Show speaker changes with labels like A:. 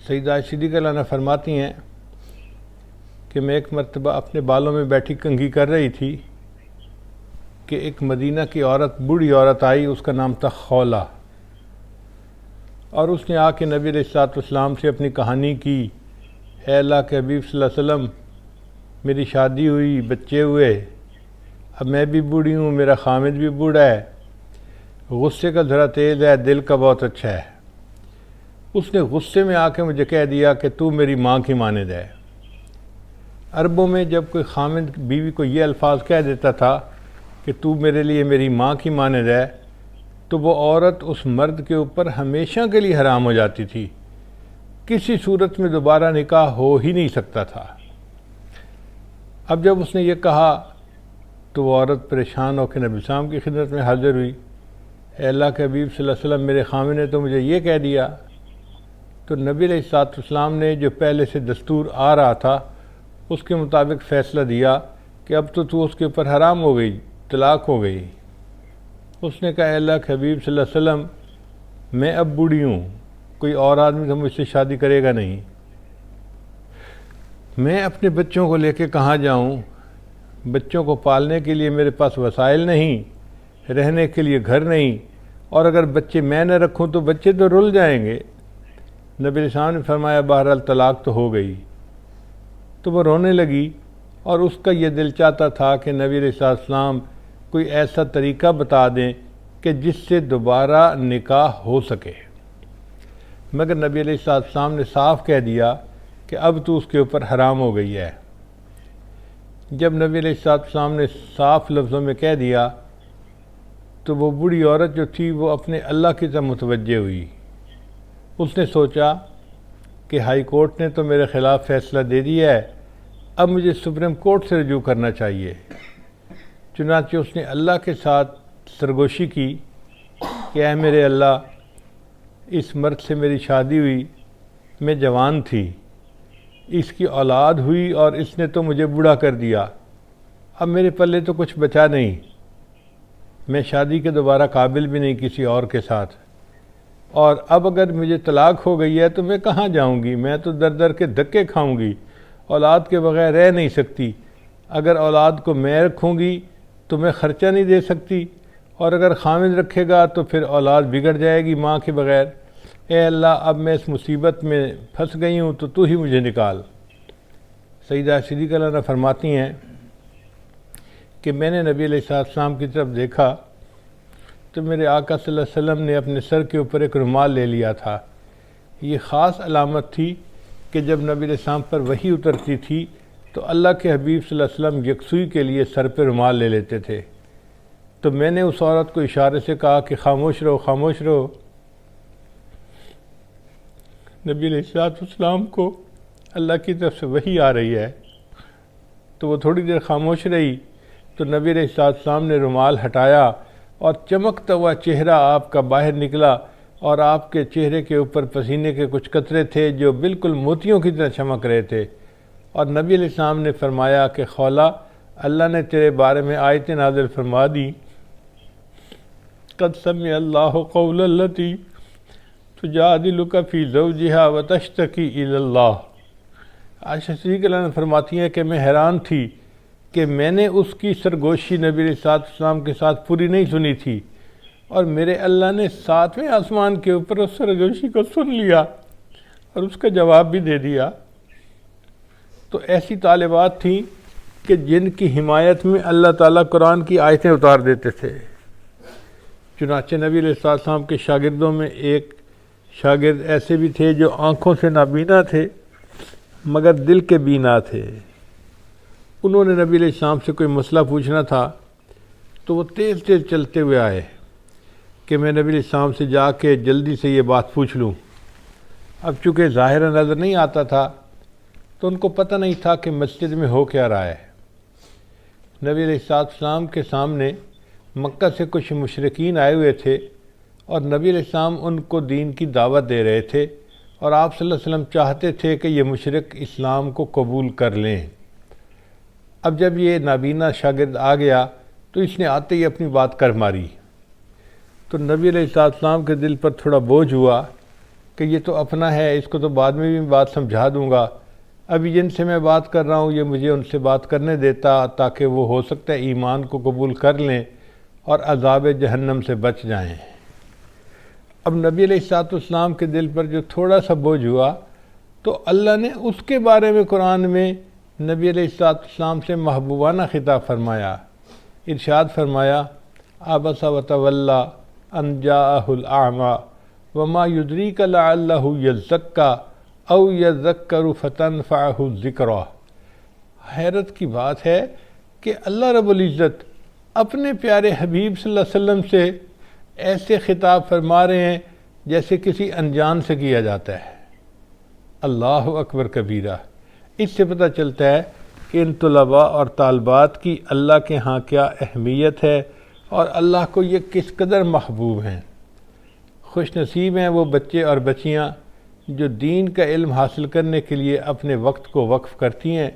A: سیدہ عائشہ صدیقہ عنہا فرماتی ہیں کہ میں ایک مرتبہ اپنے بالوں میں بیٹھی کنگھی کر رہی تھی کہ ایک مدینہ کی عورت، بوڑھی عورت آئی، اس کا نام تھا خولہ، اور اس نے آ کے نبی علیہ الصلوۃ والسلام سے اپنی کہانی کی، اے اللہ کے حبیب صلی اللہ علیہ وسلم، میری شادی ہوئی، بچے ہوئے، اب میں بھی بوڑھی ہوں، میرا خامد بھی بوڑھا ہے، غصے کا ذرا تیز ہے، دل کا بہت اچھا ہے۔ اس نے غصے میں آ کے مجھے کہہ دیا کہ تو میری ماں کی مانند ہے۔ عربوں میں جب کوئی خامد بیوی کو یہ الفاظ کہہ دیتا تھا کہ تو میرے لیے میری ماں کی مانند ہے، تو وہ عورت اس مرد کے اوپر ہمیشہ کے لیے حرام ہو جاتی تھی، کسی صورت میں دوبارہ نکاح ہو ہی نہیں سکتا تھا۔ اب جب اس نے یہ کہا تو وہ عورت پریشان ہو کے نبی السلام کی خدمت میں حاضر ہوئی، اے اللہ کے حبیب صلی اللہ علیہ وسلم، میرے خامد نے تو مجھے یہ کہہ دیا۔ تو نبی علیہ الصلوۃ والسلام نے جو پہلے سے دستور آ رہا تھا اس کے مطابق فیصلہ دیا کہ اب تو اس کے اوپر حرام ہو گئی، طلاق ہو گئی۔ اس نے کہا، اے اللہ کے حبیب صلی اللہ علیہ وسلم، میں اب بوڑھی ہوں، کوئی اور آدمی تو مجھ سے شادی کرے گا نہیں، میں اپنے بچوں کو لے کے کہاں جاؤں؟ بچوں کو پالنے کے لیے میرے پاس وسائل نہیں، رہنے کے لیے گھر نہیں، اور اگر بچے میں نہ رکھوں تو بچے تو رل جائیں گے۔ نبی علیہ السلام نے فرمایا، بہرحال طلاق تو ہو گئی۔ تو وہ رونے لگی، اور اس کا یہ دل چاہتا تھا کہ نبی علیہ السلام کوئی ایسا طریقہ بتا دیں کہ جس سے دوبارہ نکاح ہو سکے، مگر نبی علیہ السلام نے صاف کہہ دیا کہ اب تو اس کے اوپر حرام ہو گئی ہے۔ جب نبی علیہ السلام نے صاف لفظوں میں کہہ دیا تو وہ بوڑھی عورت جو تھی وہ اپنے اللہ کی طرف متوجہ ہوئی۔ اس نے سوچا کہ ہائی کورٹ نے تو میرے خلاف فیصلہ دے دیا ہے، اب مجھے سپریم کورٹ سے رجوع کرنا چاہیے۔ چنانچہ اس نے اللہ کے ساتھ سرگوشی کی کہ اے میرے اللہ، اس مرد سے میری شادی ہوئی، میں جوان تھی، اس کی اولاد ہوئی اور اس نے تو مجھے بوڑھا کر دیا، اب میرے پلے تو کچھ بچا نہیں، میں شادی کے دوبارہ قابل بھی نہیں کسی اور کے ساتھ، اور اب اگر مجھے طلاق ہو گئی ہے تو میں کہاں جاؤں گی؟ میں تو در در کے دھکے کھاؤں گی، اولاد کے بغیر رہ نہیں سکتی، اگر اولاد کو میں رکھوں گی تو میں خرچہ نہیں دے سکتی، اور اگر خامد رکھے گا تو پھر اولاد بگڑ جائے گی ماں کے بغیر۔ اے اللہ، اب میں اس مصیبت میں پھنس گئی ہوں تو ہی مجھے نکال۔ سیدہ عائشہ صدیقہ عنہا فرماتی ہیں کہ میں نے نبی علیہ السلام کی طرف دیکھا تو میرے آقا صلی اللہ علیہ وسلم نے اپنے سر کے اوپر ایک رومال لے لیا تھا۔ یہ خاص علامت تھی کہ جب نبی علیہ السلام پر وحی اترتی تھی تو اللہ کے حبیب صلی اللہ علیہ وسلم یکسوئی کے لیے سر پہ رومال لے لیتے تھے۔ تو میں نے اس عورت کو اشارے سے کہا کہ خاموش رہو، خاموش رہو۔ نبی علیہ السلام کو اللہ کی طرف سے وحی آ رہی ہے، تو وہ تھوڑی دیر خاموش رہی، تو نبی علیہ السلام نے رومال ہٹایا اور چمکتا ہوا چہرہ آپ کا باہر نکلا، اور آپ کے چہرے کے اوپر پسینے کے کچھ قطرے تھے جو بالکل موتیوں کی طرح چمک رہے تھے، اور نبی علیہ السلام نے فرمایا کہ خولہ، اللہ نے تیرے بارے میں آیتیں نازل فرما دی، قد سمع اللہ قول التی تجادلک فی زوجہا وتشتکی الی اللہ۔ عائشہ صدیقہ عنہا فرماتی ہیں کہ میں حیران تھی کہ میں نے اس کی سرگوشی نبی علیہ السلام کے ساتھ پوری نہیں سنی تھی، اور میرے اللہ نے 7ویں آسمان کے اوپر اس سرگوشی کو سن لیا اور اس کا جواب بھی دے دیا۔ تو ایسی طالبات تھیں کہ جن کی حمایت میں اللہ تعالیٰ قرآن کی آیتیں اتار دیتے تھے۔ چنانچہ نبی علیہ السلام کے شاگردوں میں ایک شاگرد ایسے بھی تھے جو آنکھوں سے نابینا تھے مگر دل کے بینا تھے۔ انہوں نے نبی علیہ السلام سے کوئی مسئلہ پوچھنا تھا تو وہ تیز تیز چلتے ہوئے آئے کہ میں نبی علیہ السلام سے جا کے جلدی سے یہ بات پوچھ لوں۔ اب چونکہ ظاہر نظر نہیں آتا تھا تو ان کو پتہ نہیں تھا کہ مسجد میں ہو کیا رہا ہے۔ نبی علیہ السلام کے سامنے مکہ سے کچھ مشرکین آئے ہوئے تھے، اور نبی علیہ السلام ان کو دین کی دعوت دے رہے تھے، اور آپ صلی اللہ علیہ وسلم چاہتے تھے کہ یہ مشرک اسلام کو قبول کر لیں۔ اب جب یہ نابینا شاگرد آ گیا تو اس نے آتے ہی اپنی بات کر ماری، تو نبی علیہ السلام کے دل پر تھوڑا بوجھ ہوا کہ یہ تو اپنا ہے، اس کو تو بعد میں بھی بات سمجھا دوں گا، ابھی جن سے میں بات کر رہا ہوں یہ مجھے ان سے بات کرنے دیتا تاکہ وہ ہو سکتا ہے ایمان کو قبول کر لیں اور عذاب جہنم سے بچ جائیں۔ اب نبی علیہ السلام کے دل پر جو تھوڑا سا بوجھ ہوا تو اللہ نے اس کے بارے میں قرآن میں نبی علیہ السلام سے محبوبانہ خطاب فرمایا، ارشاد فرمایا عبس وتولی ان جاءہ الاعمی وما یدریک لعلہ یزکی او یذکر فتنفعہ الذکریٰ۔ حیرت کی بات ہے کہ اللہ رب العزت اپنے پیارے حبیب صلی اللہ علیہ وسلم سے ایسے خطاب فرما رہے ہیں جیسے کسی انجان سے کیا جاتا ہے۔ اللہ اکبر کبیرہ۔ اس سے پتہ چلتا ہے کہ ان طلباء اور طالبات کی اللہ کے ہاں کیا اہمیت ہے اور اللہ کو یہ کس قدر محبوب ہیں۔ خوش نصیب ہیں وہ بچے اور بچیاں جو دین کا علم حاصل کرنے کے لیے اپنے وقت کو وقف کرتی ہیں۔